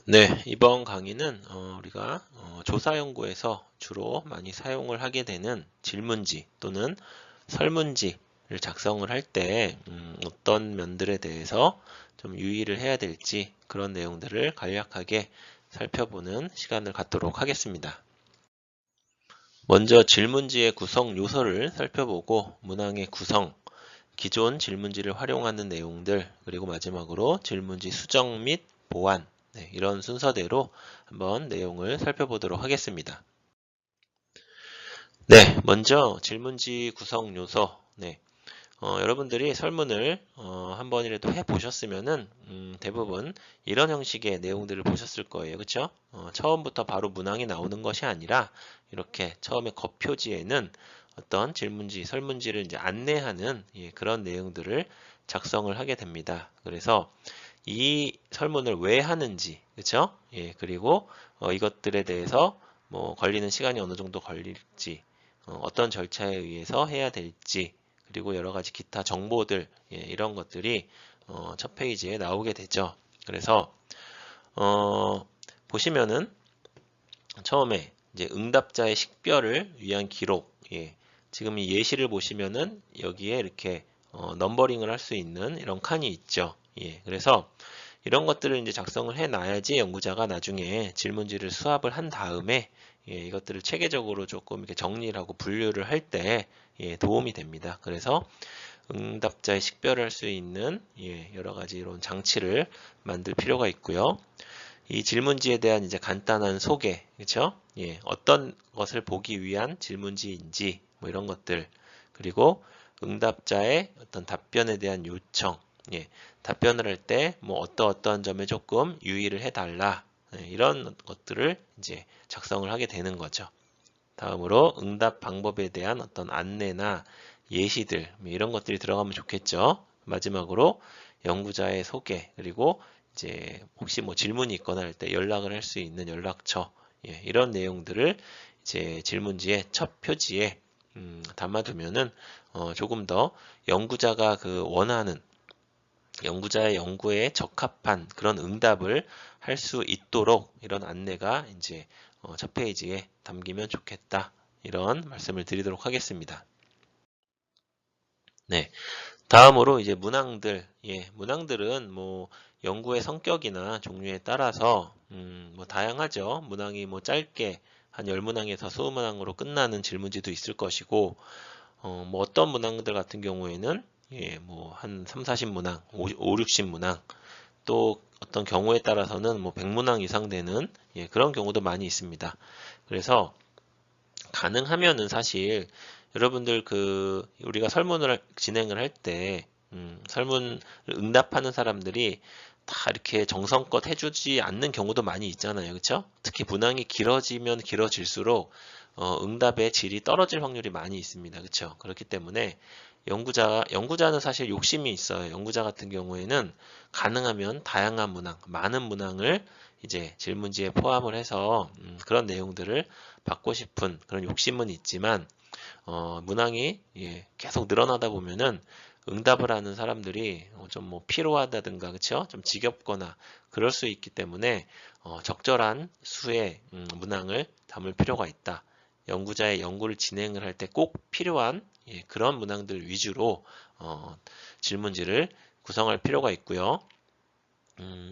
네, 이번 강의는 우리가 조사 연구에서 주로 많이 사용을 하게 되는 질문지 또는 설문지를 작성을 할 때 어떤 면들에 대해서 좀 유의를 해야 될지 그런 내용들을 간략하게 살펴보는 시간을 갖도록 하겠습니다. 먼저 질문지의 구성 요소를 살펴보고 문항의 구성, 기존 질문지를 활용하는 내용들, 그리고 마지막으로 질문지 수정 및 보완, 네, 이런 순서대로 한번 내용을 살펴보도록 하겠습니다. 네, 먼저 질문지 구성 요소. 네, 여러분들이 설문을 한 번이라도 해보셨으면은 대부분 이런 형식의 내용들을 보셨을 거예요. 그렇죠? 처음부터 바로 문항이 나오는 것이 아니라 이렇게 처음에 겉표지에는 어떤 질문지, 설문지를 이제 안내하는 그런 내용들을 작성을 하게 됩니다. 그래서 이 설문을 왜 하는지, 그렇죠? 예, 그리고 이것들에 대해서 뭐 걸리는 시간이 어느 정도 걸릴지, 어떤 절차에 의해서 해야 될지, 그리고 여러 가지 기타 정보들, 예, 이런 것들이 첫 페이지에 나오게 되죠. 그래서 보시면은 처음에 이제 응답자의 식별을 위한 기록, 예, 지금 이 예시를 보시면은 여기에 이렇게 넘버링을 할 수 있는 이런 칸이 있죠. 예, 그래서 이런 것들을 이제 작성을 해 놔야지 연구자가 나중에 질문지를 수합을 한 다음에 예, 이것들을 체계적으로 조금 이렇게 정리를 하고 분류를 할 때 예, 도움이 됩니다. 그래서 응답자의 식별을 할 수 있는 예, 여러 가지 이런 장치를 만들 필요가 있고요. 이 질문지에 대한 이제 간단한 소개, 그렇죠? 예, 어떤 것을 보기 위한 질문지인지 뭐 이런 것들, 그리고 응답자의 어떤 답변에 대한 요청, 예, 답변을 할 때 뭐 어떠한 점에 조금 유의를 해달라, 예, 이런 것들을 이제 작성을 하게 되는 거죠. 다음으로 응답 방법에 대한 어떤 안내나 예시들 뭐 이런 것들이 들어가면 좋겠죠. 마지막으로 연구자의 소개 그리고 이제 혹시 뭐 질문이 있거나 할 때 연락을 할 수 있는 연락처 예, 이런 내용들을 이제 질문지의 첫 표지에 담아두면은 조금 더 연구자가 그 원하는 연구자의 연구에 적합한 그런 응답을 할 수 있도록 이런 안내가 이제 첫 페이지에 담기면 좋겠다. 이런 말씀을 드리도록 하겠습니다. 네. 다음으로 이제 문항들, 예, 문항들은 뭐 연구의 성격이나 종류에 따라서 뭐 다양하죠. 문항이 뭐 짧게 한 10문항에서 20문항으로 끝나는 질문지도 있을 것이고, 뭐 어떤 문항들 같은 경우에는 예, 뭐 한 3, 40문항, 5, 60문항, 또 어떤 경우에 따라서는 뭐 100문항 이상 되는 예, 그런 경우도 많이 있습니다. 그래서 가능하면은 사실 여러분들 그 우리가 설문을 진행을 할 때 설문을 응답하는 사람들이 다 이렇게 정성껏 해주지 않는 경우도 많이 있잖아요. 그렇죠? 특히 문항이 길어지면 길어질수록 응답의 질이 떨어질 확률이 많이 있습니다. 그렇죠? 그렇기 때문에 연구자는 사실 욕심이 있어요. 연구자 같은 경우에는 가능하면 다양한 문항, 많은 문항을 이제 질문지에 포함을 해서 그런 내용들을 받고 싶은 그런 욕심은 있지만 문항이 예, 계속 늘어나다 보면은 응답을 하는 사람들이 좀 뭐 피로하다든가 그쵸? 좀 지겹거나 그럴 수 있기 때문에 적절한 수의 문항을 담을 필요가 있다. 연구자의 연구를 진행을 할 때 꼭 필요한 예, 그런 문항들 위주로 질문지를 구성할 필요가 있고요.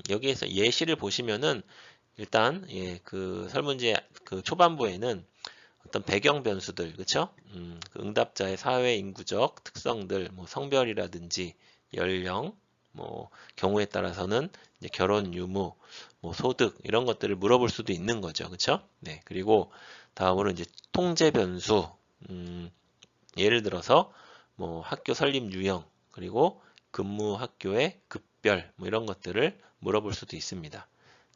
여기에서 예시를 보시면은 일단 예, 그 설문지 그 초반부에는 어떤 배경 변수들, 그쵸? 그 응답자의 사회 인구적 특성들, 뭐 성별이라든지 연령, 뭐 경우에 따라서는 이제 결혼 유무, 뭐 소득 이런 것들을 물어볼 수도 있는 거죠, 그쵸? 네, 그리고 다음으로 이제 통제 변수, 음, 예를 들어서 뭐 학교 설립 유형, 그리고 근무 학교의 급별, 뭐 이런 것들을 물어볼 수도 있습니다.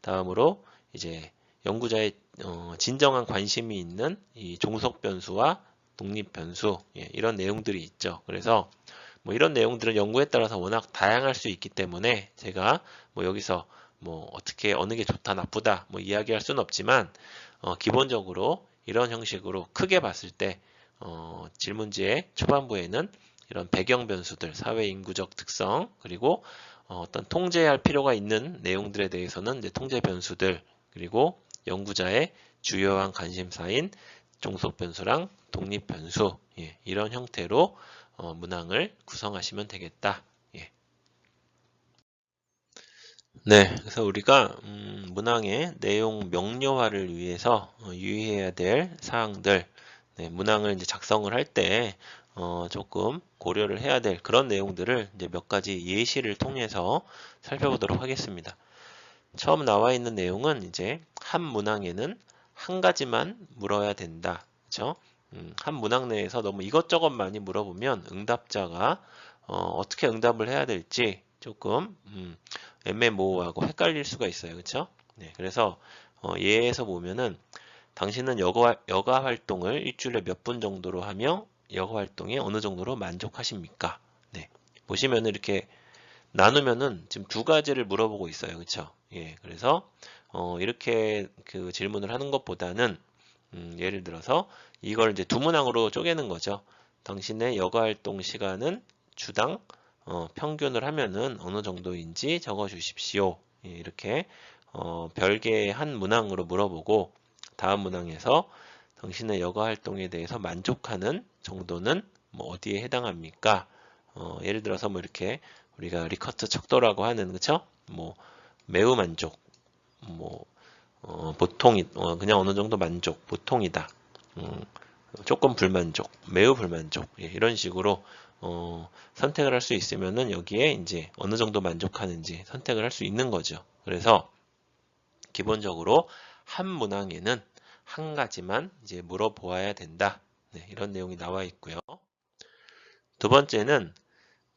다음으로 이제 연구자의 진정한 관심이 있는 이 종속 변수와 독립 변수 예, 이런 내용들이 있죠. 그래서 뭐 이런 내용들은 연구에 따라서 워낙 다양할 수 있기 때문에 제가 뭐 여기서 뭐 어떻게 어느 게 좋다 나쁘다 뭐 이야기할 수는 없지만 기본적으로 이런 형식으로 크게 봤을 때 질문지의 초반부에는 이런 배경 변수들, 사회 인구적 특성, 그리고 어떤 통제할 필요가 있는 내용들에 대해서는 이제 통제 변수들, 그리고 연구자의 주요한 관심사인 종속 변수랑 독립 변수, 예, 이런 형태로 문항을 구성하시면 되겠다. 예. 네, 그래서 우리가 문항의 내용 명료화를 위해서 유의해야 될 사항들, 네, 문항을 이제 작성을 할 때 조금 고려를 해야 될 그런 내용들을 이제 몇 가지 예시를 통해서 살펴보도록 하겠습니다. 처음 나와 있는 내용은 이제 한 문항에는 한 가지만 물어야 된다. 그렇죠? 한 문항 내에서 너무 이것저것 많이 물어보면 응답자가 어떻게 응답을 해야 될지 조금 애매모호하고 헷갈릴 수가 있어요. 그렇죠? 네, 그래서 예에서 보면은 당신은 여가 활동을 일주일에 몇 분 정도로 하며 여가 활동에 어느 정도로 만족하십니까? 네, 보시면은 이렇게 나누면은 지금 두 가지를 물어보고 있어요. 그쵸? 예, 그래서 이렇게 그 질문을 하는 것보다는 예를 들어서 이걸 이제 두 문항으로 쪼개는 거죠. 당신의 여가 활동 시간은 주당 평균을 하면은 어느 정도인지 적어 주십시오. 예, 이렇게 별개의 한 문항으로 물어보고 다음 문항에서 당신의 여가 활동에 대해서 만족하는 정도는 뭐 어디에 해당합니까? 예를 들어서 뭐 이렇게 우리가 리커트 척도라고 하는, 그쵸? 뭐 매우 만족, 뭐 보통 그냥 어느 정도 만족, 보통이다. 음, 조금 불만족, 매우 불만족, 예, 이런 식으로 선택을 할 수 있으면은 여기에 이제 어느 정도 만족하는지 선택을 할 수 있는 거죠. 그래서 기본적으로 한 문항에는 한 가지만 이제 물어보아야 된다. 네, 이런 내용이 나와 있고요. 두 번째는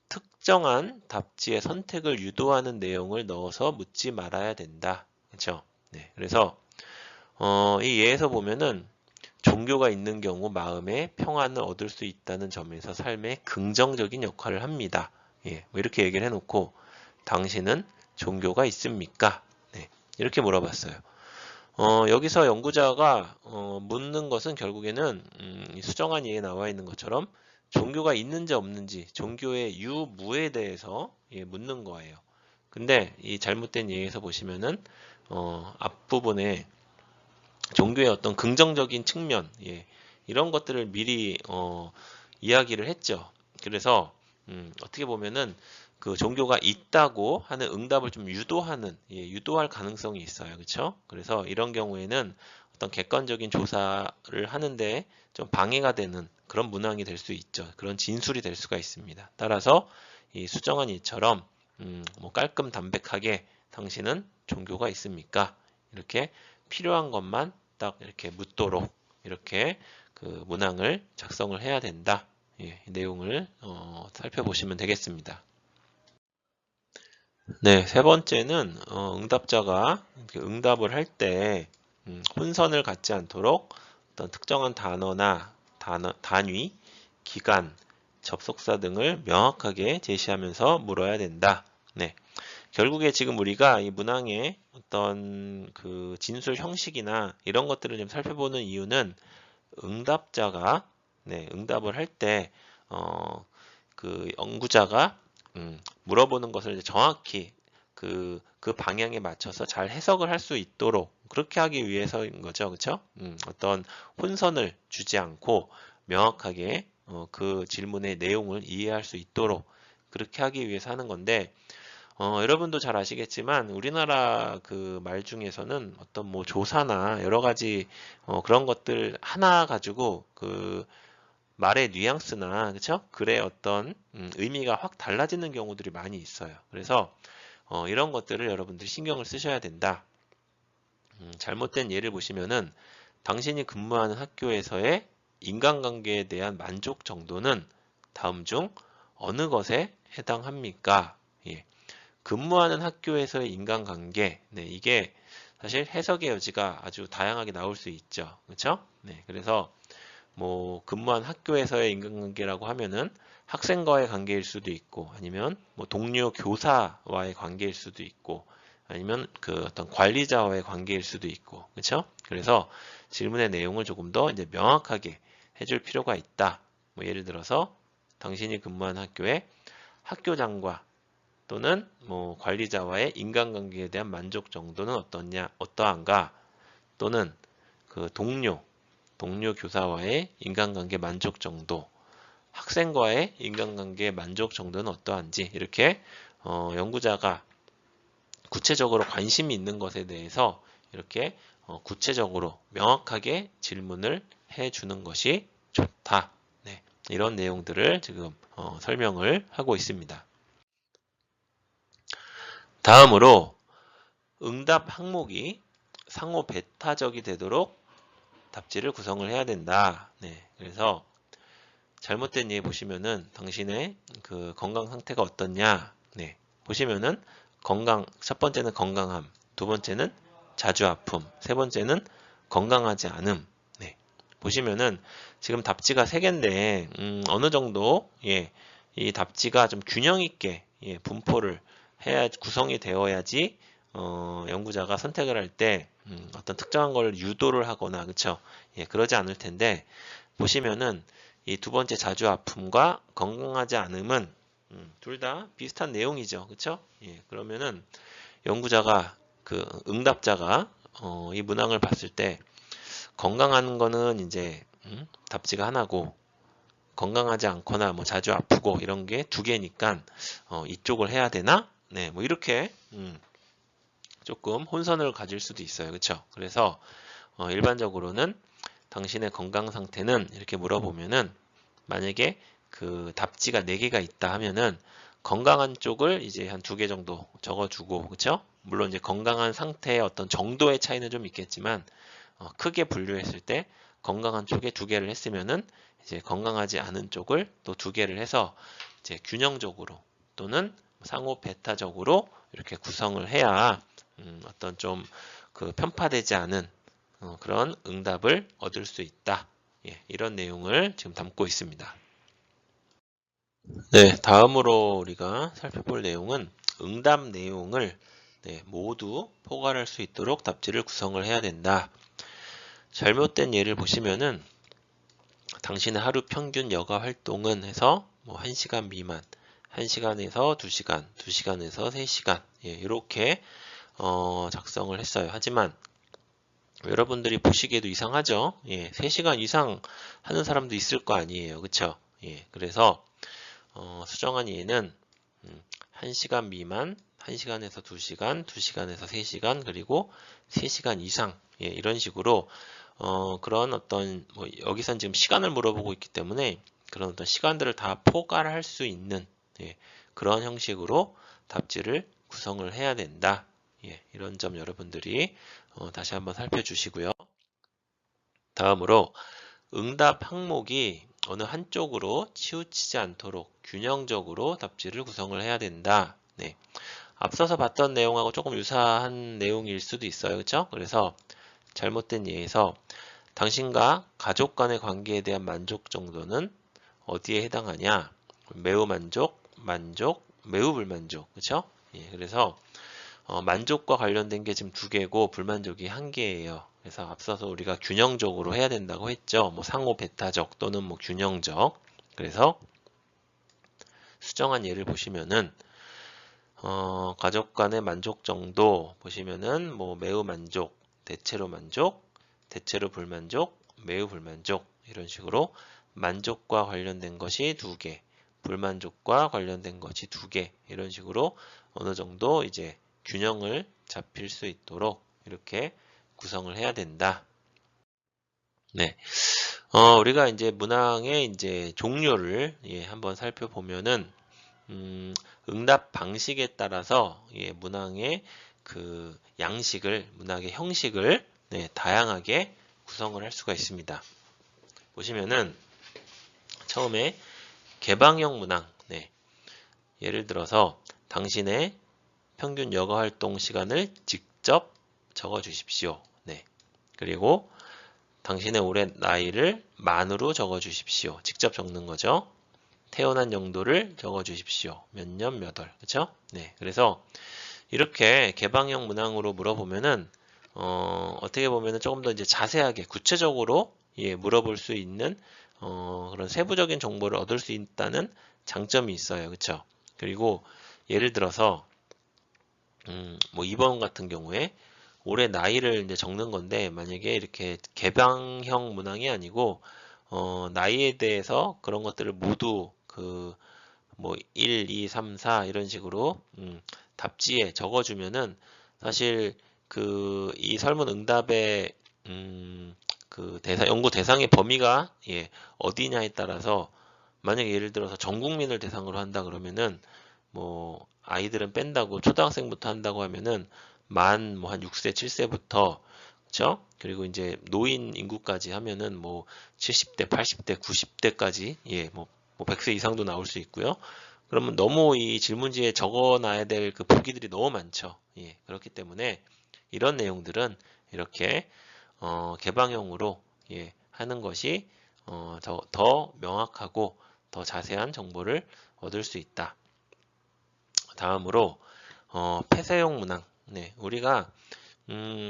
특정한 답지의 선택을 유도하는 내용을 넣어서 묻지 말아야 된다. 그렇죠? 네, 그래서 이 예에서 보면은 종교가 있는 경우 마음의 평안을 얻을 수 있다는 점에서 삶에 긍정적인 역할을 합니다. 예, 뭐 이렇게 얘기를 해놓고 당신은 종교가 있습니까? 네, 이렇게 물어봤어요. 여기서 연구자가 묻는 것은 결국에는 이 수정한 예에 나와 있는 것처럼 종교가 있는지 없는지 종교의 유무에 대해서 예, 묻는 거예요. 근데 이 잘못된 예에서 보시면은 앞부분에 종교의 어떤 긍정적인 측면, 예, 이런 것들을 미리 이야기를 했죠. 그래서 어떻게 보면은 그 종교가 있다고 하는 응답을 좀 유도하는, 예, 유도할 가능성이 있어요. 그렇죠? 그래서 이런 경우에는 어떤 객관적인 조사를 하는데 좀 방해가 되는 그런 문항이 될 수 있죠. 그런 진술이 될 수가 있습니다. 따라서 이 수정한 이처럼 뭐 깔끔 담백하게 당신은 종교가 있습니까? 이렇게 필요한 것만 딱 이렇게 묻도록 이렇게 그 문항을 작성을 해야 된다. 예, 이 내용을 살펴보시면 되겠습니다. 네, 세 번째는 응답자가 응답을 할 때 혼선을 갖지 않도록 어떤 특정한 단어나 단위, 기간, 접속사 등을 명확하게 제시하면서 물어야 된다. 네, 결국에 지금 우리가 이 문항의 어떤 그 진술 형식이나 이런 것들을 좀 살펴보는 이유는 응답자가 네, 응답을 할 때 그 연구자가 물어보는 것을 이제 정확히 그 방향에 맞춰서 잘 해석을 할 수 있도록 그렇게 하기 위해서인 거죠. 그렇죠? 어떤 혼선을 주지 않고 명확하게 그 질문의 내용을 이해할 수 있도록 그렇게 하기 위해서 하는 건데 여러분도 잘 아시겠지만 우리나라 그 말 중에서는 어떤 뭐 조사나 여러 가지 그런 것들 하나 가지고 그 말의 뉘앙스나 그쵸? 글의 어떤 의미가 확 달라지는 경우들이 많이 있어요. 그래서 이런 것들을 여러분들이 신경을 쓰셔야 된다. 잘못된 예를 보시면은 당신이 근무하는 학교에서의 인간관계에 대한 만족 정도는 다음 중 어느 것에 해당합니까? 예. 근무하는 학교에서의 인간관계, 네, 이게 사실 해석의 여지가 아주 다양하게 나올 수 있죠. 그렇죠? 네, 그래서 뭐 근무한 학교에서의 인간관계라고 하면은 학생과의 관계일 수도 있고 아니면 뭐 동료 교사와의 관계일 수도 있고 아니면 그 어떤 관리자와의 관계일 수도 있고 그렇죠? 그래서 질문의 내용을 조금 더 이제 명확하게 해줄 필요가 있다. 뭐 예를 들어서 당신이 근무한 학교에 학교장과 또는 뭐 관리자와의 인간관계에 대한 만족 정도는 어떠한가? 또는 그 동료 교사와의 인간관계 만족 정도, 학생과의 인간관계 만족 정도는 어떠한지 이렇게 연구자가 구체적으로 관심이 있는 것에 대해서 이렇게 구체적으로 명확하게 질문을 해주는 것이 좋다. 네, 이런 내용들을 지금 설명을 하고 있습니다. 다음으로 응답 항목이 상호 배타적이 되도록 답지를 구성을 해야 된다. 네, 그래서 잘못된 예 보시면은 당신의 그 건강 상태가 어떻냐? 네, 보시면은 첫 번째는 건강함, 두 번째는 자주 아픔, 세 번째는 건강하지 않음. 네, 보시면은 지금 답지가 세 개인데 어느 정도 이 답지가 좀 균형 있게 분포를 해야 구성이 되어야지 연구자가 선택을 할 때 어떤 특정한 걸 유도를 하거나 그쵸? 그러지 않을 텐데 보시면은 이 두 번째 자주 아픔과 건강하지 않음은 둘 다 비슷한 내용이죠. 그쵸? 그러면은 연구자가 그 응답자가 이 문항을 봤을 때 건강한 거는 이제 답지가 하나고 건강하지 않거나 뭐 자주 아프고 이런 게 두 개니까 이쪽을 해야 되나? 네, 뭐 이렇게 조금 혼선을 가질 수도 있어요. 그쵸? 그래서 일반적으로는 당신의 건강 상태는 이렇게 물어보면은 만약에 그 답지가 4개가 있다 하면은 건강한 쪽을 이제 한 2개 정도 적어주고 그쵸? 물론 이제 건강한 상태의 어떤 정도의 차이는 좀 있겠지만 크게 분류했을 때 건강한 쪽에 2개를 했으면은 이제 건강하지 않은 쪽을 또 2개를 해서 이제 균형적으로 또는 상호 배타적으로 이렇게 구성을 해야 어떤 좀 그 편파되지 않은 그런 응답을 얻을 수 있다. 이런 내용을 지금 담고 있습니다. 네, 다음으로 우리가 살펴볼 내용은 응답 내용을 모두 포괄할 수 있도록 답지를 구성을 해야 된다. 잘못된 예를 보시면은 당신의 하루 평균 여가 활동은 해서 뭐 1시간 미만, 1시간에서 2시간, 2시간에서 3시간 이렇게 작성을 했어요. 하지만 여러분들이 보시기에도 이상하죠? 3시간 이상 하는 사람도 있을 거 아니에요. 그쵸? 그래서 수정한 예는 1시간 미만, 1시간에서 2시간, 2시간에서 3시간, 그리고 3시간 이상 이런 식으로 그런 어떤 뭐 여기선 지금 시간을 물어보고 있기 때문에 그런 어떤 시간들을 다 포괄할 수 있는 그런 형식으로 답지를 구성을 해야 된다. 이런 점 여러분들이 다시 한번 살펴주시고요. 다음으로 응답 항목이 어느 한쪽으로 치우치지 않도록 균형적으로 답지를 구성을 해야 된다. 네. 앞서서 봤던 내용하고 조금 유사한 내용일 수도 있어요. 그렇죠? 그래서 잘못된 예에서 당신과 가족 간의 관계에 대한 만족 정도는 어디에 해당하냐? 매우 만족, 만족, 매우 불만족. 그렇죠? 그래서 만족과 관련된 게 지금 2개고 불만족이 1개예요. 그래서 앞서서 우리가 균형적으로 해야 된다고 했죠. 뭐 상호 배타적 또는 뭐 균형적. 그래서 수정한 예를 보시면은 가족 간의 만족 정도 보시면은 뭐 매우 만족, 대체로 만족, 대체로 불만족, 매우 불만족 이런 식으로 만족과 관련된 것이 2개, 불만족과 관련된 것이 2개 이런 식으로 어느 정도 이제 균형을 잡힐 수 있도록 이렇게 구성을 해야 된다. 네. 우리가 이제 문항의 이제 종류를 한번 살펴보면은 응답 방식에 따라서 문항의 그 양식을 문항의 형식을 다양하게 구성을 할 수가 있습니다. 보시면은 처음에 개방형 문항 예를 들어서 당신의 평균 여가 활동 시간을 직접 적어 주십시오. 그리고 당신의 올해 나이를 만으로 적어 주십시오. 직접 적는 거죠. 태어난 연도를 적어 주십시오. 몇 년 몇 월. 그렇죠? 그래서 이렇게 개방형 문항으로 물어보면은 어떻게 보면은 조금 더 이제 자세하게 구체적으로 물어볼 수 있는 그런 세부적인 정보를 얻을 수 있다는 장점이 있어요. 그렇죠? 그리고 예를 들어서 뭐 2번 같은 경우에 올해 나이를 이제 적는 건데 만약에 이렇게 개방형 문항이 아니고 나이에 대해서 그런 것들을 모두 그 뭐 1, 2, 3, 4 이런 식으로 답지에 적어주면은 사실 그 이 설문 응답의 그 연구 대상의 범위가 어디냐에 따라서 만약에 예를 들어서 전 국민을 대상으로 한다 그러면은 뭐 아이들은 뺀다고 초등학생부터 한다고 하면은 만 뭐 한 6세, 7세부터 그쵸? 그리고 이제 노인 인구까지 하면은 뭐 70대, 80대, 90대까지 뭐 100세 이상도 나올 수 있고요. 그러면 너무 이 질문지에 적어놔야 될 그 보기들이 너무 많죠. 그렇기 때문에 이런 내용들은 이렇게 개방형으로 하는 것이 더 명확하고 더 자세한 정보를 얻을 수 있다. 다음으로 폐쇄형 문항. 네, 우리가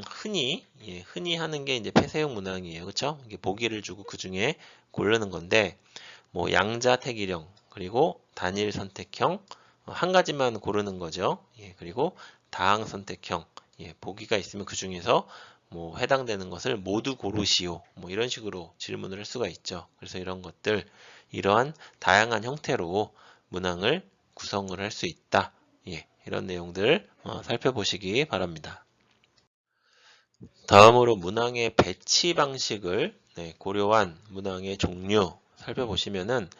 흔히 하는 게 이제 폐쇄형 문항이에요. 그렇죠? 이게 보기를 주고 그 중에 고르는 건데 뭐 양자택일형 그리고 단일 선택형 한 가지만 고르는 거죠. 그리고 다항 선택형 보기가 있으면 그 중에서 뭐 해당되는 것을 모두 고르시오. 뭐 이런 식으로 질문을 할 수가 있죠. 그래서 이런 것들 이러한 다양한 형태로 문항을 구성을 할 수 있다. 이런 내용들 살펴보시기 바랍니다. 다음으로 문항의 배치 방식을 고려한 문항의 종류 살펴보시면은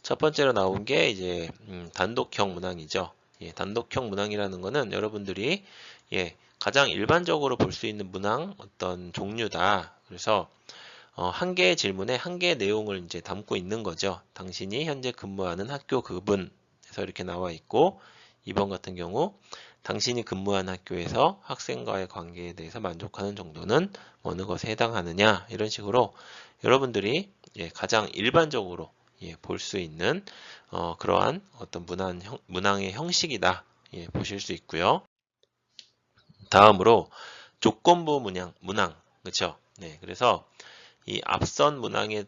첫 번째로 나온 게 이제 단독형 문항이죠. 단독형 문항이라는 거는 여러분들이 가장 일반적으로 볼 수 있는 문항 어떤 종류다. 그래서 한 개의 질문에 한 개의 내용을 이제 담고 있는 거죠. 당신이 현재 근무하는 학교 급은에서 이렇게 나와 있고 2번 같은 경우 당신이 근무한 학교에서 학생과의 관계에 대해서 만족하는 정도는 어느 것에 해당하느냐 이런 식으로 여러분들이 가장 일반적으로 볼 수 있는 그러한 어떤 문항의 형식이다 보실 수 있고요. 다음으로 조건부 문항 그렇죠? 네, 그래서 이 앞선 문항에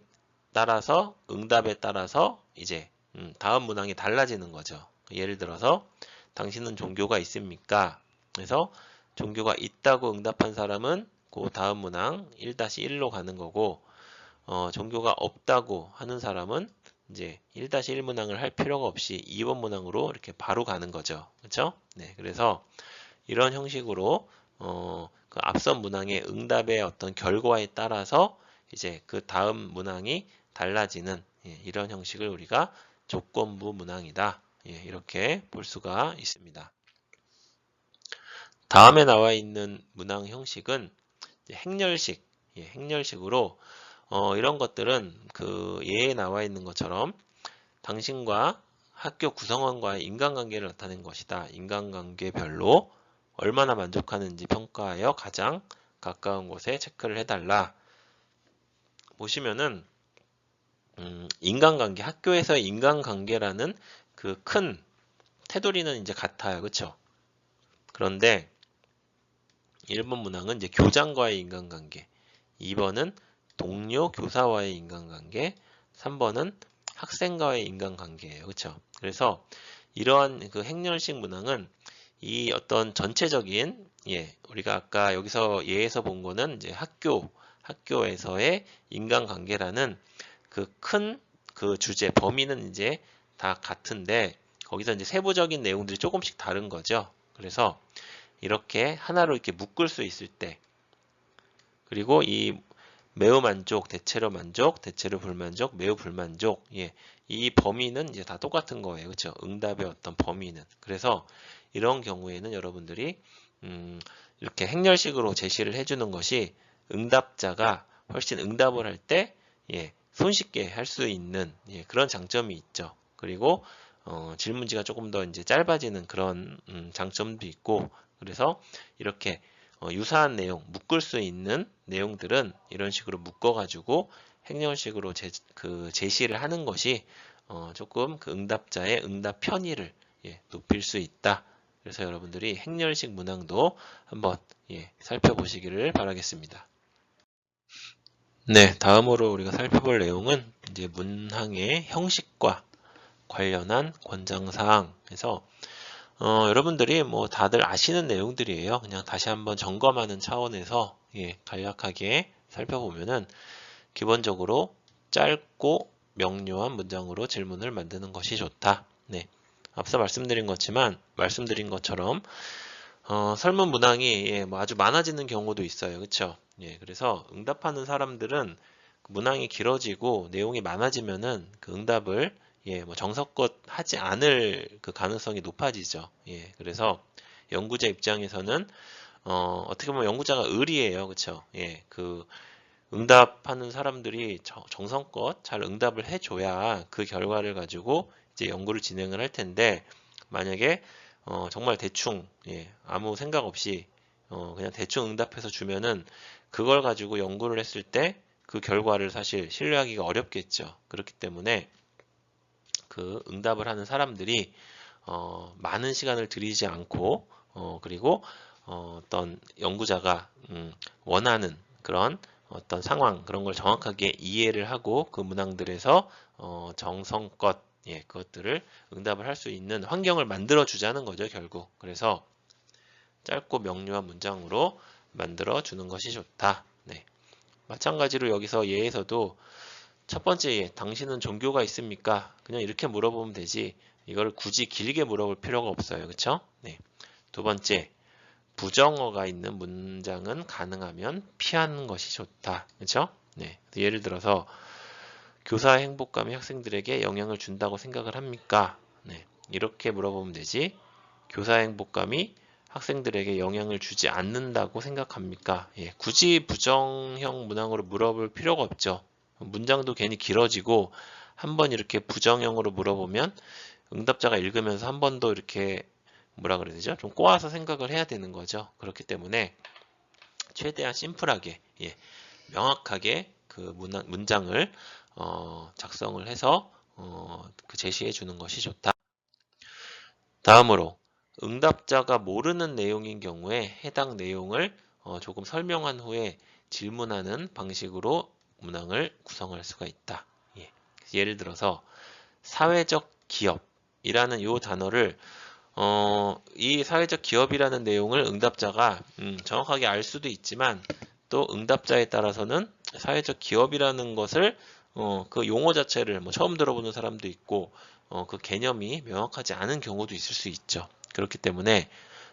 따라서 응답에 따라서 이제 다음 문항이 달라지는 거죠. 예를 들어서 당신은 종교가 있습니까? 그래서 종교가 있다고 응답한 사람은 그 다음 문항 1-1로 가는 거고 종교가 없다고 하는 사람은 이제 1-1 문항을 할 필요가 없이 2번 문항으로 이렇게 바로 가는 거죠. 그렇죠? 네, 그래서 이런 형식으로 그 앞선 문항의 응답의 어떤 결과에 따라서 이제 그 다음 문항이 달라지는 이런 형식을 우리가 조건부 문항이다. 이렇게 볼 수가 있습니다. 다음에 나와 있는 문항 형식은 행렬식, 행렬식으로 이런 것들은 그 예에 나와 있는 것처럼 당신과 학교 구성원과의 인간관계를 나타낸 것이다. 인간관계별로 얼마나 만족하는지 평가하여 가장 가까운 곳에 체크를 해달라. 보시면은 인간관계, 학교에서의 인간관계라는 그 큰 테두리는 이제 같아요. 그쵸? 그런데 1번 문항은 이제 교장과의 인간관계, 2번은 동료 교사와의 인간관계, 3번은 학생과의 인간관계예요. 그쵸? 그래서 이러한 그 행렬식 문항은 이 어떤 전체적인 우리가 아까 여기서 예에서 본 거는 이제 학교에서의 인간관계라는 그 큰 그 주제 범위는 이제 다 같은데 거기서 이제 세부적인 내용들이 조금씩 다른 거죠. 그래서 이렇게 하나로 이렇게 묶을 수 있을 때 그리고 이 매우 만족, 대체로 만족, 대체로 불만족, 매우 불만족 이 범위는 이제 다 똑같은 거예요. 그렇죠? 응답의 어떤 범위는. 그래서 이런 경우에는 여러분들이 이렇게 행렬식으로 제시를 해주는 것이 응답자가 훨씬 응답을 할 때 손쉽게 할 수 있는 그런 장점이 있죠. 그리고 질문지가 조금 더 이제 짧아지는 그런 장점도 있고 그래서 이렇게 유사한 내용, 묶을 수 있는 내용들은 이런 식으로 묶어가지고 행렬식으로 제시를 하는 것이 조금 그 응답자의 응답 편의를 높일 수 있다. 그래서 여러분들이 행렬식 문항도 한번 살펴보시기를 바라겠습니다. 네, 다음으로 우리가 살펴볼 내용은 이제 문항의 형식과 관련한 권장사항에서 여러분들이 뭐 다들 아시는 내용들이에요. 그냥 다시 한번 점검하는 차원에서 간략하게 살펴보면은 기본적으로 짧고 명료한 문장으로 질문을 만드는 것이 좋다. 네. 앞서 말씀드린 것처럼 설문 문항이 뭐 아주 많아지는 경우도 있어요. 그렇죠? 그래서 응답하는 사람들은 문항이 길어지고 내용이 많아지면은 그 응답을 뭐 정석껏 하지 않을 그 가능성이 높아지죠. 그래서 연구자 입장에서는 어떻게 보면 연구자가 을이에요. 그렇죠? 그 응답하는 사람들이 정성껏 잘 응답을 해줘야 그 결과를 가지고 이제 연구를 진행을 할 텐데, 만약에 정말 대충 아무 생각 없이 그냥 대충 응답해서 주면은 그걸 가지고 연구를 했을 때 그 결과를 사실 신뢰하기가 어렵겠죠. 그렇기 때문에 그 응답을 하는 사람들이 많은 시간을 들이지 않고 그리고 어떤 연구자가 원하는 그런 어떤 상황 그런 걸 정확하게 이해를 하고 그 문항들에서 정성껏 그것들을 응답을 할 수 있는 환경을 만들어 주자는 거죠, 결국. 그래서 짧고 명료한 문장으로 만들어 주는 것이 좋다. 네. 마찬가지로 여기서 예에서도 첫 번째 예, 당신은 종교가 있습니까? 그냥 이렇게 물어보면 되지. 이걸 굳이 길게 물어볼 필요가 없어요. 그쵸? 네. 두 번째, 부정어가 있는 문장은 가능하면 피하는 것이 좋다. 그쵸? 네. 예를 들어서 교사의 행복감이 학생들에게 영향을 준다고 생각을 합니까? 네. 이렇게 물어보면 되지. 교사의 행복감이 학생들에게 영향을 주지 않는다고 생각합니까? 굳이 부정형 문항으로 물어볼 필요가 없죠. 문장도 괜히 길어지고 한번 이렇게 부정형으로 물어보면 응답자가 읽으면서 한 번 더 이렇게 뭐라 그래야 되죠? 좀 꼬아서 생각을 해야 되는 거죠. 그렇기 때문에 최대한 심플하게 명확하게 그 문장을 작성을 해서 그 제시해 주는 것이 좋다. 다음으로 응답자가 모르는 내용인 경우에 해당 내용을 조금 설명한 후에 질문하는 방식으로 문항을 구성할 수가 있다. 예를 들어서 사회적 기업이라는 이 단어를 이 사회적 기업이라는 내용을 응답자가 정확하게 알 수도 있지만 또 응답자에 따라서는 사회적 기업이라는 것을 그 용어 자체를 뭐 처음 들어보는 사람도 있고 그 개념이 명확하지 않은 경우도 있을 수 있죠. 그렇기 때문에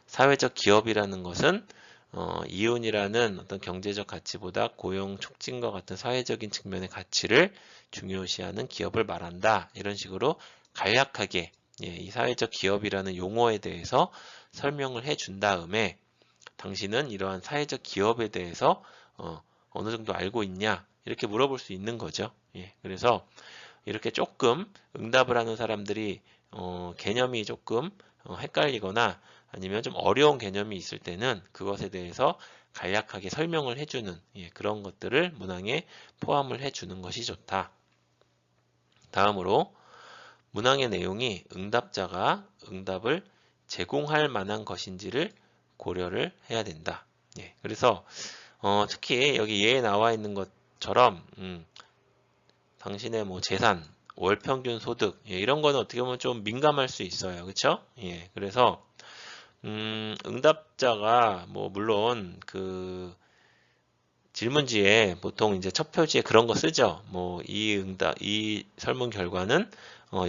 사회적 기업이라는 것은 이윤이라는 어떤 경제적 가치보다 고용 촉진과 같은 사회적인 측면의 가치를 중요시하는 기업을 말한다. 이런 식으로 간략하게 이 사회적 기업이라는 용어에 대해서 설명을 해준 다음에 당신은 이러한 사회적 기업에 대해서 어느 정도 알고 있냐? 이렇게 물어볼 수 있는 거죠. 그래서 이렇게 조금 응답을 하는 사람들이 개념이 조금 헷갈리거나 아니면 좀 어려운 개념이 있을 때는 그것에 대해서 간략하게 설명을 해주는 그런 것들을 문항에 포함을 해주는 것이 좋다. 다음으로 문항의 내용이 응답자가 응답을 제공할 만한 것인지를 고려를 해야 된다. 그래서 특히 여기 예에 나와 있는 것처럼 당신의 뭐 재산, 월 평균 소득 이런 거는 어떻게 보면 좀 민감할 수 있어요. 그렇죠? 그래서 응답자가 뭐 물론 그 질문지에 보통 이제 첫 표지에 그런 거 쓰죠. 뭐 이 설문 결과는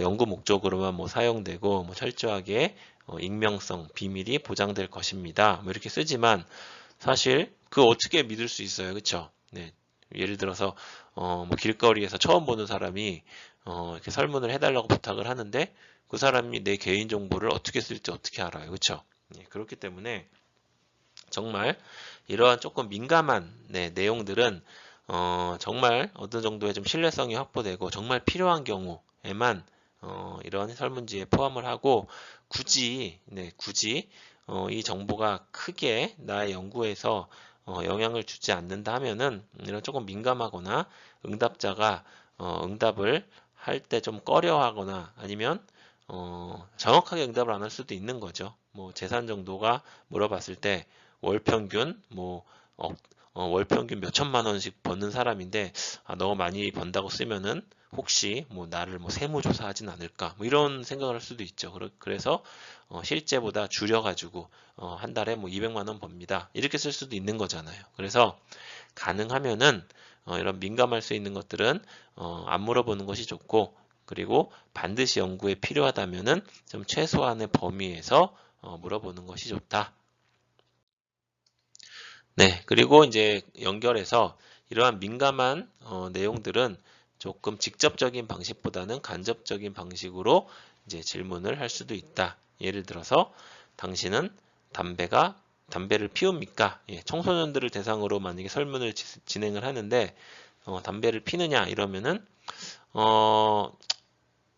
연구 목적으로만 뭐 사용되고 뭐 철저하게 익명성, 비밀이 보장될 것입니다. 뭐 이렇게 쓰지만 사실 그 어떻게 믿을 수 있어요, 그렇죠? 네. 예를 들어서 뭐 길거리에서 처음 보는 사람이 이렇게 설문을 해달라고 부탁을 하는데 그 사람이 내 개인 정보를 어떻게 쓸지 어떻게 알아요, 그렇죠? 그렇기 때문에 정말 이러한 조금 민감한 내용들은 정말 어느 정도의 좀 신뢰성이 확보되고 정말 필요한 경우에만 이런 설문지에 포함을 하고 굳이 이 정보가 크게 나의 연구에서 영향을 주지 않는다 하면은 이런 조금 민감하거나 응답자가 응답을 할 때 좀 꺼려하거나 아니면 정확하게 응답을 안 할 수도 있는 거죠. 뭐 재산 정도가 물어봤을 때 월 평균 뭐 월 평균 몇 천만 원씩 버는 사람인데 너무 많이 번다고 쓰면은 혹시 뭐 나를 뭐 세무조사하진 않을까 뭐 이런 생각을 할 수도 있죠. 그래서 실제보다 줄여가지고 한 달에 뭐 200만 원 법니다. 이렇게 쓸 수도 있는 거잖아요. 그래서 가능하면은 이런 민감할 수 있는 것들은 안 물어보는 것이 좋고, 그리고 반드시 연구에 필요하다면은 좀 최소한의 범위에서 물어보는 것이 좋다. 네, 그리고 이제 연결해서 이러한 민감한 내용들은 조금 직접적인 방식보다는 간접적인 방식으로 이제 질문을 할 수도 있다. 예를 들어서 당신은 담배를 피웁니까? 예, 청소년들을 대상으로 만약에 설문을 진행을 하는데 담배를 피느냐 이러면은 어,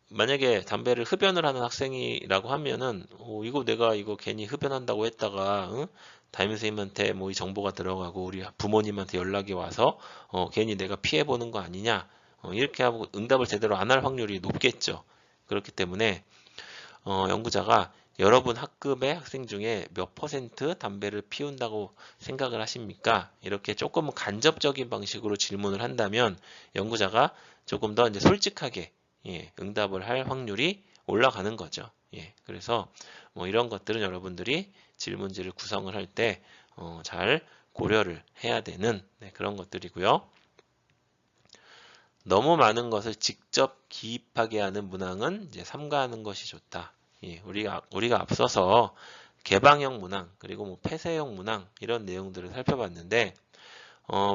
만약에 담배를 흡연을 하는 학생이라고 하면은 이거 내가 이거 괜히 흡연한다고 했다가 응? 담임 선생님한테 뭐 이 정보가 들어가고 우리 부모님한테 연락이 와서 괜히 내가 피해 보는 거 아니냐 이렇게 하고 응답을 제대로 안 할 확률이 높겠죠. 그렇기 때문에 연구자가 여러분 학급의 학생 중에 몇 퍼센트 담배를 피운다고 생각을 하십니까? 이렇게 조금 간접적인 방식으로 질문을 한다면 연구자가 조금 더 이제 솔직하게 응답을 할 확률이 올라가는 거죠. 그래서 뭐 이런 것들은 여러분들이 질문지를 구성을 할 때 잘 고려를 해야 되는 그런 것들이고요. 너무 많은 것을 직접 기입하게 하는 문항은 이제 삼가하는 것이 좋다. 우리가 앞서서 개방형 문항 그리고 뭐 폐쇄형 문항 이런 내용들을 살펴봤는데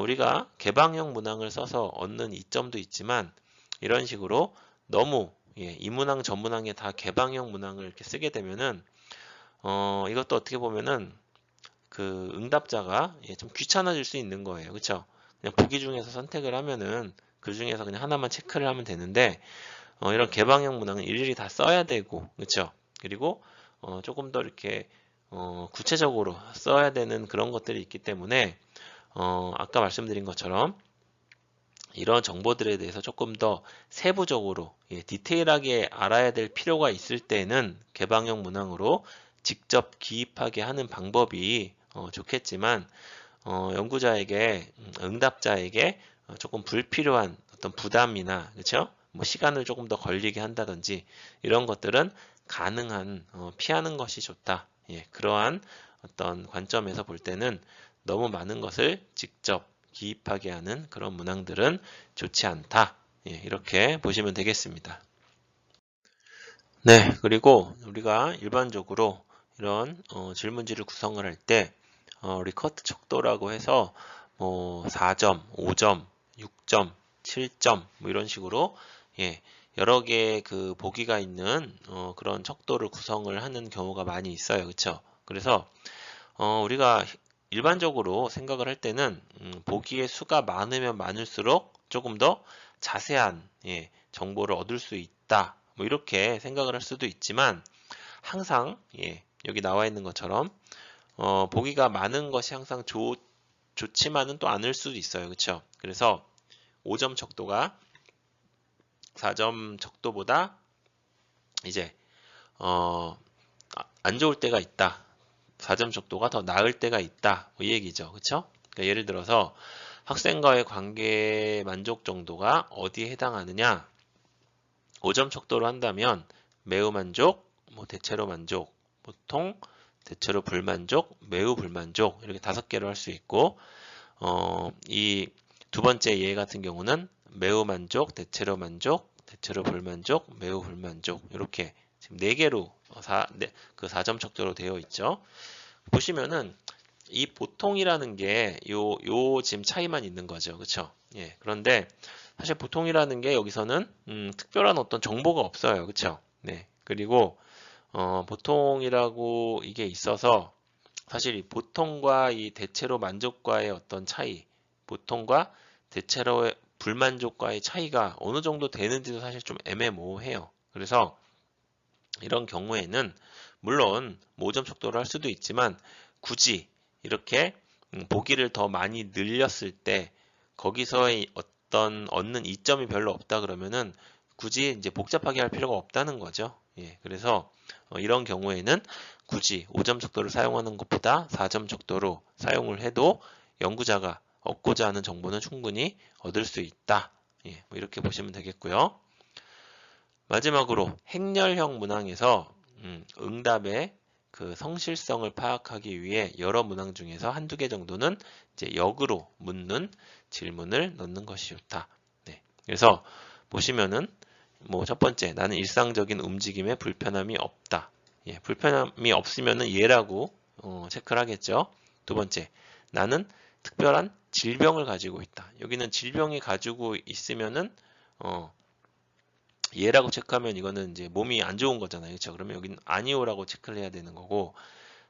우리가 개방형 문항을 써서 얻는 이점도 있지만 이런 식으로 너무 이 문항 저 문항에 다 개방형 문항을 이렇게 쓰게 되면은 이것도 어떻게 보면은 그 응답자가 좀 귀찮아질 수 있는 거예요. 그렇죠? 그냥 보기 중에서 선택을 하면은 그 중에서 그냥 하나만 체크를 하면 되는데 이런 개방형 문항은 일일이 다 써야 되고 그렇죠? 그리고 조금 더 이렇게 구체적으로 써야 되는 그런 것들이 있기 때문에 아까 말씀드린 것처럼 이런 정보들에 대해서 조금 더 세부적으로 디테일하게 알아야 될 필요가 있을 때는 개방형 문항으로 직접 기입하게 하는 방법이 좋겠지만 연구자에게 응답자에게 조금 불필요한 어떤 부담이나 그렇죠? 뭐 시간을 조금 더 걸리게 한다든지 이런 것들은 가능한 피하는 것이 좋다. 그러한 어떤 관점에서 볼 때는 너무 많은 것을 직접 기입하게 하는 그런 문항들은 좋지 않다. 이렇게 보시면 되겠습니다. 네, 그리고 우리가 일반적으로 이런 질문지를 구성을 할 때 리커트 척도라고 해서 뭐 4점, 5점, 6점, 7점 뭐 이런 식으로 여러 개의 그 보기가 있는 그런 척도를 구성을 하는 경우가 많이 있어요. 그렇죠? 그래서 우리가 일반적으로 생각을 할 때는 보기의 수가 많으면 많을수록 조금 더 자세한 정보를 얻을 수 있다. 뭐 이렇게 생각을 할 수도 있지만 항상 여기 나와 있는 것처럼 보기가 많은 것이 항상 좋지만은 또 않을 수도 있어요. 그렇죠? 그래서 5점 척도가 4점 척도보다 이제 안 좋을 때가 있다. 4점 척도가 더 나을 때가 있다. 뭐 이 얘기죠. 그렇죠? 그러니까 예를 들어서 학생과의 관계 만족 정도가 어디에 해당하느냐? 5점 척도로 한다면 매우 만족, 뭐 대체로 만족, 보통, 대체로 불만족, 매우 불만족 이렇게 5개로 할 수 있고 이 두 번째 예 같은 경우는 매우 만족, 대체로 만족, 대체로 불만족, 매우 불만족 이렇게 지금 4개로 그 4점 척도로 되어 있죠. 보시면은 이 보통이라는 게 요 지금 차이만 있는 거죠. 그쵸? 그런데 사실 보통이라는 게 여기서는 특별한 어떤 정보가 없어요. 그쵸? 네. 그리고 보통이라고 이게 있어서 사실 이 보통과 이 대체로 만족과의 어떤 차이, 보통과 대체로 불만족과의 차이가 어느 정도 되는지도 사실 좀 애매모호해요. 그래서 이런 경우에는 물론 5점 척도를 할 수도 있지만 굳이 이렇게 보기를 더 많이 늘렸을 때 거기서의 어떤 얻는 이점이 별로 없다 그러면은 굳이 이제 복잡하게 할 필요가 없다는 거죠. 그래서 이런 경우에는 굳이 5점 척도를 사용하는 것보다 4점 척도로 사용을 해도 연구자가 얻고자 하는 정보는 충분히 얻을 수 있다. 예, 뭐 이렇게 보시면 되겠고요. 마지막으로 행렬형 문항에서 응답의 그 성실성을 파악하기 위해 여러 문항 중에서 한두 개 정도는 이제 역으로 묻는 질문을 넣는 것이 좋다. 네. 그래서 보시면은 뭐 첫 번째, 나는 일상적인 움직임에 불편함이 없다. 예, 불편함이 없으면은 예라고 체크를 하겠죠. 두 번째, 나는 특별한 질병을 가지고 있다. 여기는 질병이 가지고 있으면은 예라고 체크하면 이거는 이제 몸이 안 좋은 거잖아요. 그렇죠? 그러면 여기는 아니오라고 체크를 해야 되는 거고,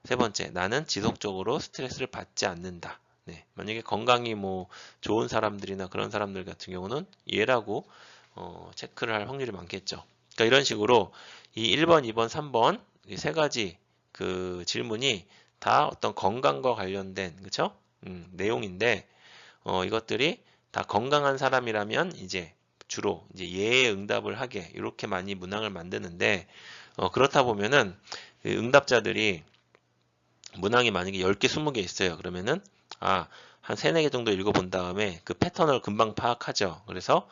세 번째, 나는 지속적으로 스트레스를 받지 않는다. 네, 만약에 건강이 뭐 좋은 사람들이나 그런 사람들 같은 경우는 예라고 체크를 할 확률이 많겠죠. 그러니까 이런 식으로 이 1번, 2번, 3번 이 세 가지 그 질문이 다 어떤 건강과 관련된 그쵸? 내용인데 이것들이 다 건강한 사람이라면 이제 주로 이제 예의 응답을 하게 이렇게 많이 문항을 만드는데 그렇다 보면은 그 응답자들이 문항이 만약에 10개, 20개 있어요. 그러면은 한 3, 4개 정도 읽어본 다음에 그 패턴을 금방 파악하죠. 그래서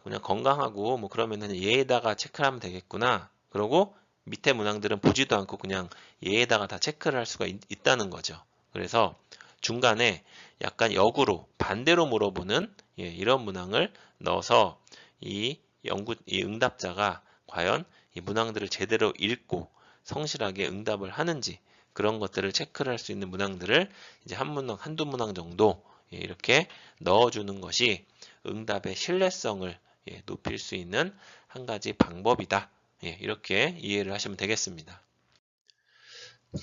그냥 건강하고 뭐 그러면은 얘에다가 체크를 하면 되겠구나. 그러고 밑에 문항들은 보지도 않고 그냥 얘에다가 다 체크를 할 수가 있다는 거죠. 그래서 중간에 약간 역으로 반대로 물어보는 이런 문항을 넣어서 이 응답자가 과연 이 문항들을 제대로 읽고 성실하게 응답을 하는지 그런 것들을 체크를 할 수 있는 문항들을 이제 한 문항, 한두 문항 정도 이렇게 넣어주는 것이 응답의 신뢰성을 높일 수 있는 한 가지 방법이다. 이렇게 이해를 하시면 되겠습니다.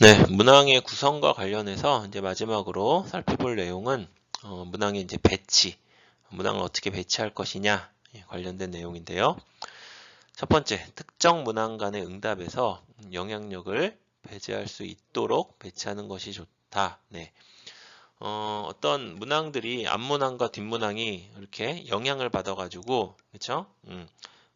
네, 문항의 구성과 관련해서 이제 마지막으로 살펴볼 내용은 문항의 이제 배치, 문항을 어떻게 배치할 것이냐 관련된 내용인데요. 첫 번째, 특정 문항 간의 응답에서 영향력을 배제할 수 있도록 배치하는 것이 좋다. 네. 어떤 문항들이 앞문항과 뒷문항이 이렇게 영향을 받아가지고, 그쵸?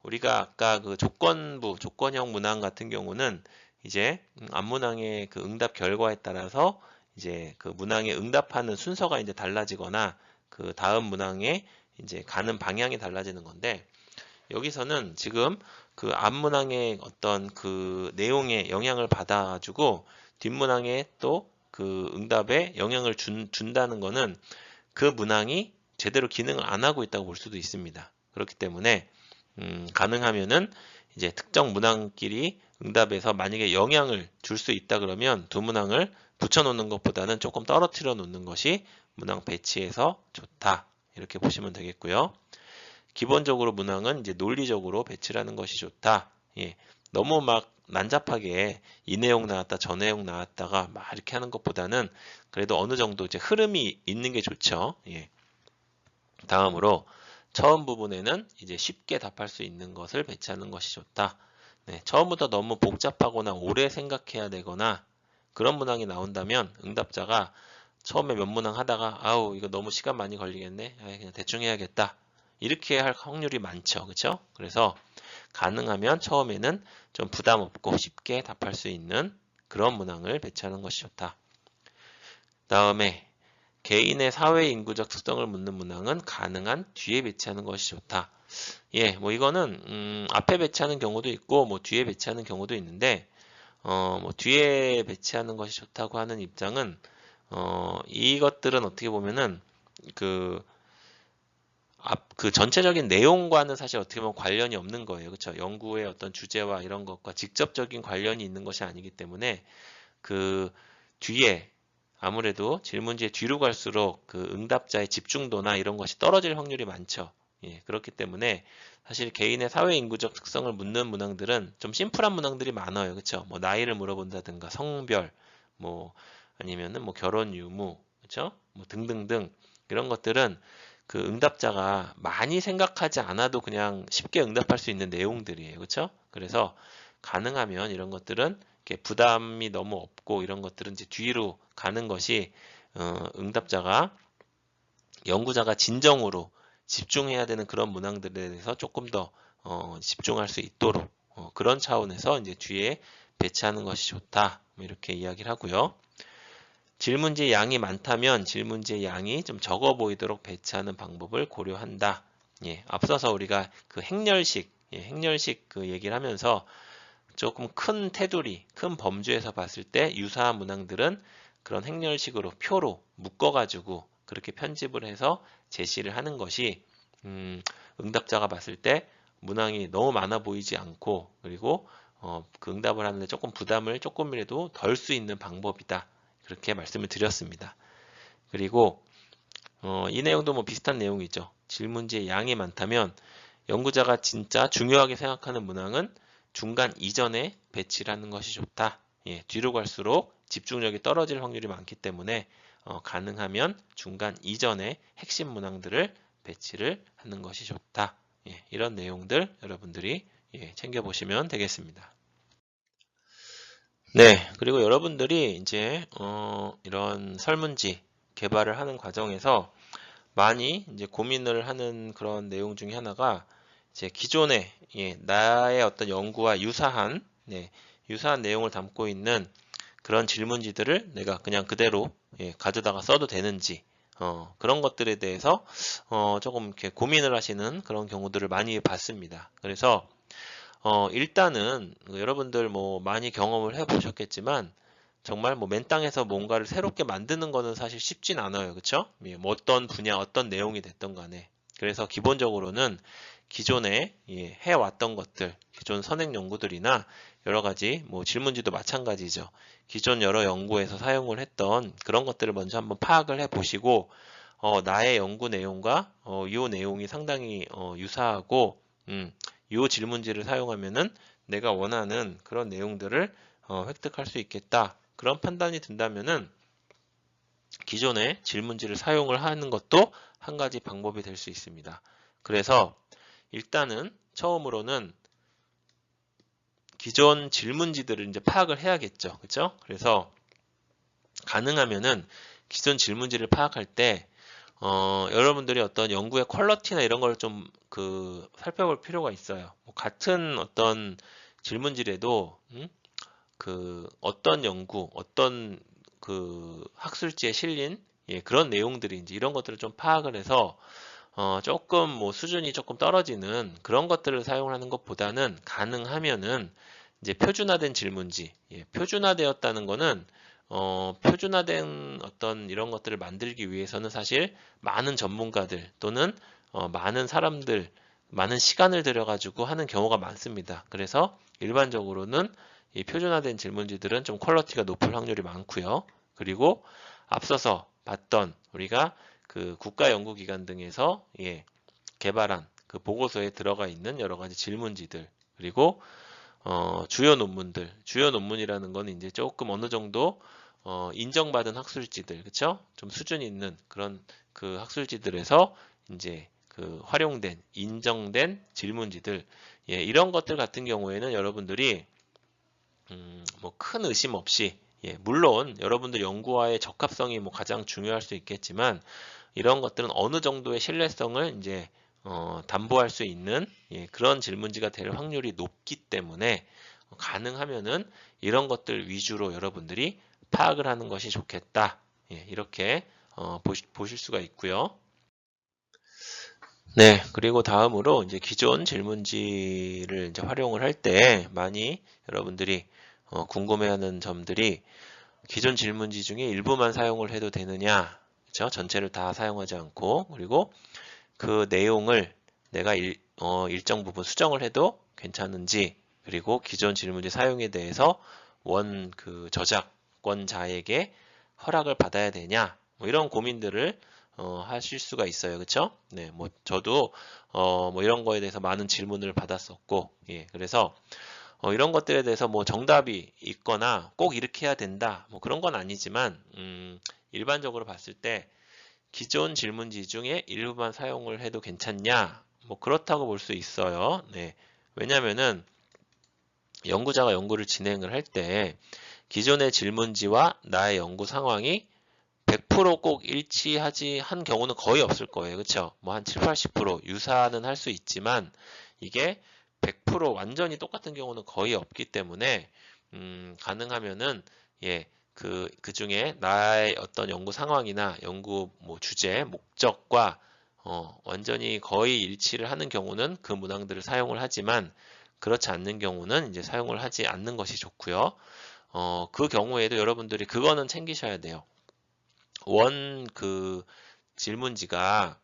우리가 아까 그 조건형 문항 같은 경우는 이제 앞문항의 그 응답 결과에 따라서 이제 그 문항에 응답하는 순서가 이제 달라지거나 그 다음 문항에 이제 가는 방향이 달라지는 건데, 여기서는 지금 그 앞문항의 어떤 그 내용에 영향을 받아가지고 뒷문항에 또 그 응답에 영향을 준다는 거는 그 문항이 제대로 기능을 안 하고 있다고 볼 수도 있습니다. 그렇기 때문에 가능하면은 이제 특정 문항끼리 응답에서 만약에 영향을 줄 수 있다 그러면 두 문항을 붙여놓는 것보다는 조금 떨어뜨려 놓는 것이 문항 배치에서 좋다. 이렇게 보시면 되겠고요. 기본적으로 문항은 이제 논리적으로 배치를 하는 것이 좋다. 예. 너무 막 난잡하게 이 내용 나왔다, 저 내용 나왔다가 막 이렇게 하는 것보다는 그래도 어느 정도 이제 흐름이 있는 게 좋죠. 예. 다음으로 처음 부분에는 이제 쉽게 답할 수 있는 것을 배치하는 것이 좋다. 네, 처음부터 너무 복잡하거나 오래 생각해야 되거나 그런 문항이 나온다면 응답자가 처음에 몇 문항 하다가 아우 이거 너무 시간 많이 걸리겠네. 그냥 대충 해야겠다. 이렇게 할 확률이 많죠. 그렇죠? 그래서 가능하면 처음에는 좀 부담 없고 쉽게 답할 수 있는 그런 문항을 배치하는 것이 좋다. 다음에 개인의 사회 인구적 특성을 묻는 문항은 가능한 뒤에 배치하는 것이 좋다. 예, 뭐 이거는 앞에 배치하는 경우도 있고 뭐 뒤에 배치하는 경우도 있는데 뭐 뒤에 배치하는 것이 좋다고 하는 입장은 이것들은 어떻게 보면은 그 그 전체적인 내용과는 사실 어떻게 보면 관련이 없는 거예요. 그렇죠? 연구의 어떤 주제와 이런 것과 직접적인 관련이 있는 것이 아니기 때문에 그 뒤에 아무래도 질문지의 뒤로 갈수록 그 응답자의 집중도나 이런 것이 떨어질 확률이 많죠. 예, 그렇기 때문에 사실 개인의 사회 인구적 특성을 묻는 문항들은 좀 심플한 문항들이 많아요. 그렇죠? 뭐 나이를 물어본다든가 성별, 뭐 아니면은 뭐 결혼 유무, 그렇죠? 뭐 등등등 이런 것들은 그 응답자가 많이 생각하지 않아도 그냥 쉽게 응답할 수 있는 내용들이에요. 그렇죠? 그래서 가능하면 이런 것들은 이렇게 부담이 너무 없고 이런 것들은 이제 뒤로 가는 것이 응답자가 연구자가 진정으로 집중해야 되는 그런 문항들에 대해서 조금 더 집중할 수 있도록 그런 차원에서 이제 뒤에 배치하는 것이 좋다. 뭐 이렇게 이야기를 하고요. 질문지의 양이 많다면 질문지의 양이 좀 적어 보이도록 배치하는 방법을 고려한다. 예, 앞서서 우리가 그 행렬식, 행렬식 그 얘기를 하면서 조금 큰 테두리, 큰 범주에서 봤을 때 유사한 문항들은 그런 행렬식으로 표로 묶어가지고 그렇게 편집을 해서 제시를 하는 것이 응답자가 봤을 때 문항이 너무 많아 보이지 않고 그리고 그 응답을 하는데 조금 부담을 조금이라도 덜 수 있는 방법이다. 그렇게 말씀을 드렸습니다. 그리고 이 내용도 뭐 비슷한 내용이죠. 질문지의 양이 많다면 연구자가 진짜 중요하게 생각하는 문항은 중간 이전에 배치를 하는 것이 좋다. 예, 뒤로 갈수록 집중력이 떨어질 확률이 많기 때문에 가능하면 중간 이전에 핵심 문항들을 배치를 하는 것이 좋다. 예, 이런 내용들 여러분들이 챙겨보시면 되겠습니다. 네, 그리고 여러분들이 이제 이런 설문지 개발을 하는 과정에서 많이 이제 고민을 하는 그런 내용 중에 하나가 이제 기존에 나의 어떤 연구와 유사한 유사한 내용을 담고 있는 그런 질문지들을 내가 그냥 그대로 가져다가 써도 되는지 그런 것들에 대해서 조금 이렇게 고민을 하시는 그런 경우들을 많이 봤습니다. 그래서 일단은 여러분들 뭐 많이 경험을 해보셨겠지만 정말 뭐 맨 땅에서 뭔가를 새롭게 만드는 거는 사실 쉽진 않아요. 그쵸? 뭐 어떤 분야, 어떤 내용이 됐던 간에. 그래서 기본적으로는 기존에 해왔던 것들, 기존 선행 연구들이나 여러 가지 뭐 질문지도 마찬가지죠. 기존 여러 연구에서 사용을 했던 그런 것들을 먼저 한번 파악을 해 보시고 나의 연구 내용과 이 내용이 상당히 유사하고 이 질문지를 사용하면은 내가 원하는 그런 내용들을 획득할 수 있겠다. 그런 판단이 든다면은 기존의 질문지를 사용을 하는 것도 한 가지 방법이 될 수 있습니다. 그래서 일단은 처음으로는 기존 질문지들을 이제 파악을 해야겠죠. 그렇죠? 그래서 가능하면은 기존 질문지를 파악할 때 여러분들이 어떤 연구의 퀄리티나 이런 걸 좀 살펴볼 필요가 있어요. 뭐 같은 어떤 질문지라도 그 어떤 연구, 어떤 그 학술지에 실린 그런 내용들이 이제 이런 것들을 좀 파악을 해서 조금 뭐 수준이 조금 떨어지는 그런 것들을 사용하는 것보다는 가능하면은 이제 표준화된 질문지, 표준화되었다는 거는 표준화된 어떤 이런 것들을 만들기 위해서는 사실 많은 전문가들 또는 많은 사람들, 많은 시간을 들여가지고 하는 경우가 많습니다. 그래서 일반적으로는 이 표준화된 질문지들은 좀 퀄리티가 높을 확률이 많고요. 그리고 앞서서 봤던 우리가 그 국가연구기관 등에서 개발한 그 보고서에 들어가 있는 여러 가지 질문지들 그리고 주요 논문들, 주요 논문이라는 건 이제 조금 어느 정도 인정받은 학술지들, 그쵸? 좀 수준 있는 그런 그 학술지들에서 이제 그 활용된, 인정된 질문지들, 이런 것들 같은 경우에는 여러분들이 뭐 큰 의심 없이, 물론 여러분들 연구와의 적합성이 뭐 가장 중요할 수 있겠지만 이런 것들은 어느 정도의 신뢰성을 이제 담보할 수 있는 그런 질문지가 될 확률이 높기 때문에 가능하면은 이런 것들 위주로 여러분들이 파악을 하는 것이 좋겠다. 이렇게 보실 수가 있고요. 네, 그리고 다음으로 이제 기존 질문지를 이제 활용을 할 때 많이 여러분들이 궁금해하는 점들이 기존 질문지 중에 일부만 사용을 해도 되느냐, 그렇죠? 전체를 다 사용하지 않고 그리고 그 내용을 내가 일정 부분 수정을 해도 괜찮은지 그리고 기존 질문지 사용에 대해서 그 저작권자에게 허락을 받아야 되냐 뭐 이런 고민들을 하실 수가 있어요. 그렇죠? 네, 뭐 저도 뭐 이런 거에 대해서 많은 질문을 받았었고 그래서 이런 것들에 대해서 뭐 정답이 있거나 꼭 이렇게 해야 된다 뭐 그런 건 아니지만 일반적으로 봤을 때 기존 질문지 중에 일부만 사용을 해도 괜찮냐? 뭐 그렇다고 볼 수 있어요. 네. 왜냐면은 연구자가 연구를 진행을 할 때 기존의 질문지와 나의 연구 상황이 100%꼭 일치하지 한 경우는 거의 없을 거예요. 그렇죠? 뭐 한 7, 80% 유사는 할 수 있지만 이게 100% 완전히 똑같은 경우는 거의 없기 때문에 가능하면은 그 중에 나의 어떤 연구 상황이나 연구 뭐 주제, 목적과 완전히 거의 일치를 하는 경우는 그 문항들을 사용을 하지만 그렇지 않는 경우는 이제 사용을 하지 않는 것이 좋고요. 그 경우에도 여러분들이 그거는 챙기셔야 돼요. 그 질문지가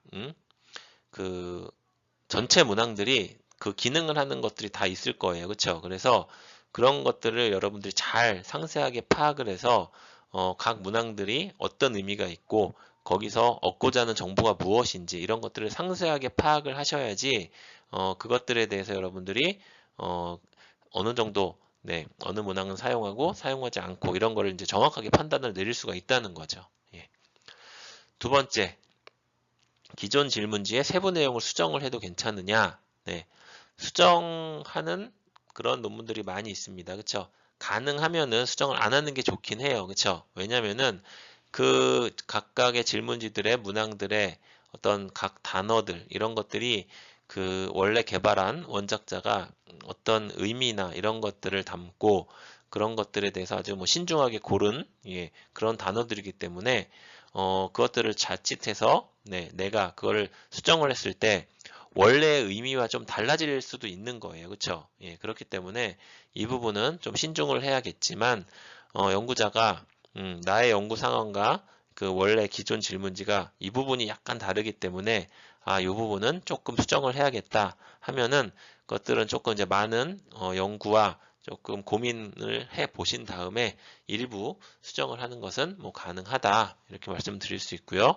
그 전체 문항들이 그 기능을 하는 것들이 다 있을 거예요. 그렇죠? 그래서 그런 것들을 여러분들이 잘 상세하게 파악을 해서 각 문항들이 어떤 의미가 있고 거기서 얻고자 하는 정보가 무엇인지 이런 것들을 상세하게 파악을 하셔야지 그것들에 대해서 여러분들이 어느 정도 어느 문항은 사용하고 사용하지 않고 이런 거를 이제 정확하게 판단을 내릴 수가 있다는 거죠. 예. 두 번째, 기존 질문지의 세부 내용을 수정을 해도 괜찮으냐? 네. 수정하는 그런 논문들이 많이 있습니다. 그쵸? 가능하면은 수정을 안 하는 게 좋긴 해요. 그쵸? 왜냐면은 그 각각의 질문지들의 문항들의 어떤 각 단어들 이런 것들이 그 원래 개발한 원작자가 어떤 의미나 이런 것들을 담고 그런 것들에 대해서 아주 뭐 신중하게 고른 그런 단어들이기 때문에 그것들을 자칫해서 내가 그거를 수정을 했을 때 원래의 의미와 좀 달라질 수도 있는 거예요. 그렇죠? 예, 그렇기 때문에 이 부분은 좀 신중을 해야겠지만 연구자가 나의 연구 상황과 그 원래 기존 질문지가 이 부분이 약간 다르기 때문에 이 부분은 조금 수정을 해야겠다 하면은 그것들은 조금 이제 많은 연구와 조금 고민을 해 보신 다음에 일부 수정을 하는 것은 뭐 가능하다 이렇게 말씀드릴 수 있고요.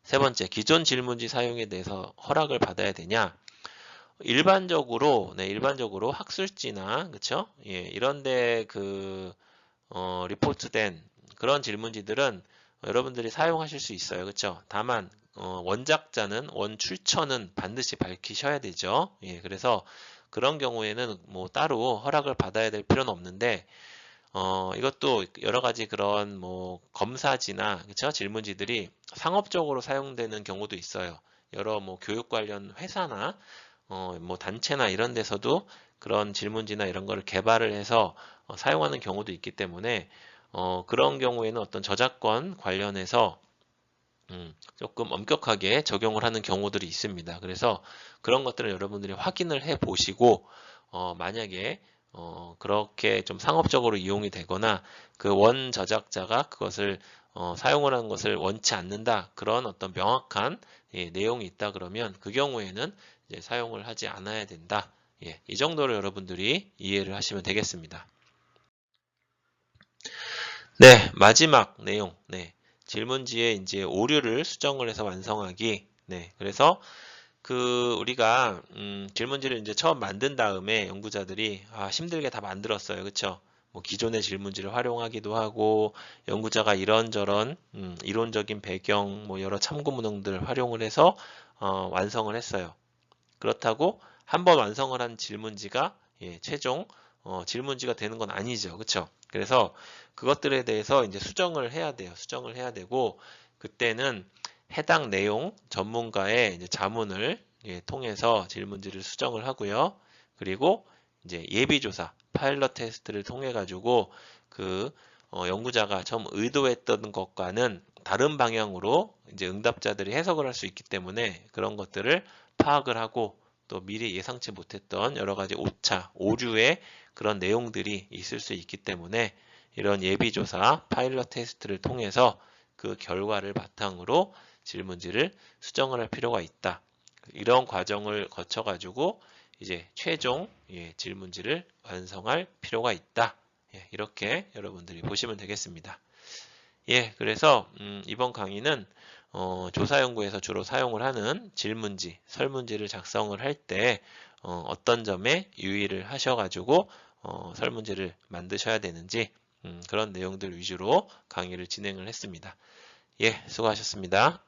세 번째, 기존 질문지 사용에 대해서 허락을 받아야 되냐? 일반적으로 학술지나 그쵸? 예, 이런데 리포트된 그런 질문지들은 여러분들이 사용하실 수 있어요. 그쵸? 다만 원작자는 원출처는 반드시 밝히셔야 되죠. 예, 그래서 그런 경우에는 뭐 따로 허락을 받아야 될 필요는 없는데 이것도 여러 가지 그런 뭐 검사지나 그쵸? 질문지들이 상업적으로 사용되는 경우도 있어요. 여러 뭐 교육 관련 회사나 뭐 단체나 이런 데서도 그런 질문지나 이런 거를 개발을 해서 사용하는 경우도 있기 때문에 그런 경우에는 어떤 저작권 관련해서 조금 엄격하게 적용을 하는 경우들이 있습니다. 그래서 그런 것들을 여러분들이 확인을 해 보시고 만약에 그렇게 좀 상업적으로 이용이 되거나 그 원 저작자가 그것을 사용을 하는 것을 원치 않는다. 그런 어떤 명확한 내용이 있다 그러면 그 경우에는 이제 사용을 하지 않아야 된다. 예, 이 정도로 여러분들이 이해를 하시면 되겠습니다. 네, 마지막 내용. 네. 질문지에 이제 오류를 수정을 해서 완성하기. 네. 그래서 우리가 질문지를 이제 처음 만든 다음에 연구자들이 힘들게 다 만들었어요. 그쵸? 뭐 기존의 질문지를 활용하기도 하고 연구자가 이런저런 이론적인 배경 뭐 여러 참고 문헌들을 활용을 해서 완성을 했어요. 그렇다고 한번 완성을 한 질문지가 최종 질문지가 되는 건 아니죠. 그쵸? 그래서 그것들에 대해서 이제 수정을 해야 돼요. 수정을 해야 되고 그때는 해당 내용 전문가의 이제 자문을 통해서 질문지를 수정을 하고요. 그리고 이제 예비조사, 파일럿 테스트를 통해 가지고 연구자가 처음 의도했던 것과는 다른 방향으로 이제 응답자들이 해석을 할 수 있기 때문에 그런 것들을 파악을 하고 또 미리 예상치 못했던 여러 가지 오차, 오류의 그런 내용들이 있을 수 있기 때문에 이런 예비조사, 파일럿 테스트를 통해서 그 결과를 바탕으로 질문지를 수정을 할 필요가 있다. 이런 과정을 거쳐가지고 이제 최종 질문지를 완성할 필요가 있다. 이렇게 여러분들이 보시면 되겠습니다. 그래서 이번 강의는 조사 연구에서 주로 사용을 하는 질문지, 설문지를 작성을 할 때 어떤 점에 유의를 하셔가지고 설문지를 만드셔야 되는지 그런 내용들 위주로 강의를 진행을 했습니다. 수고하셨습니다.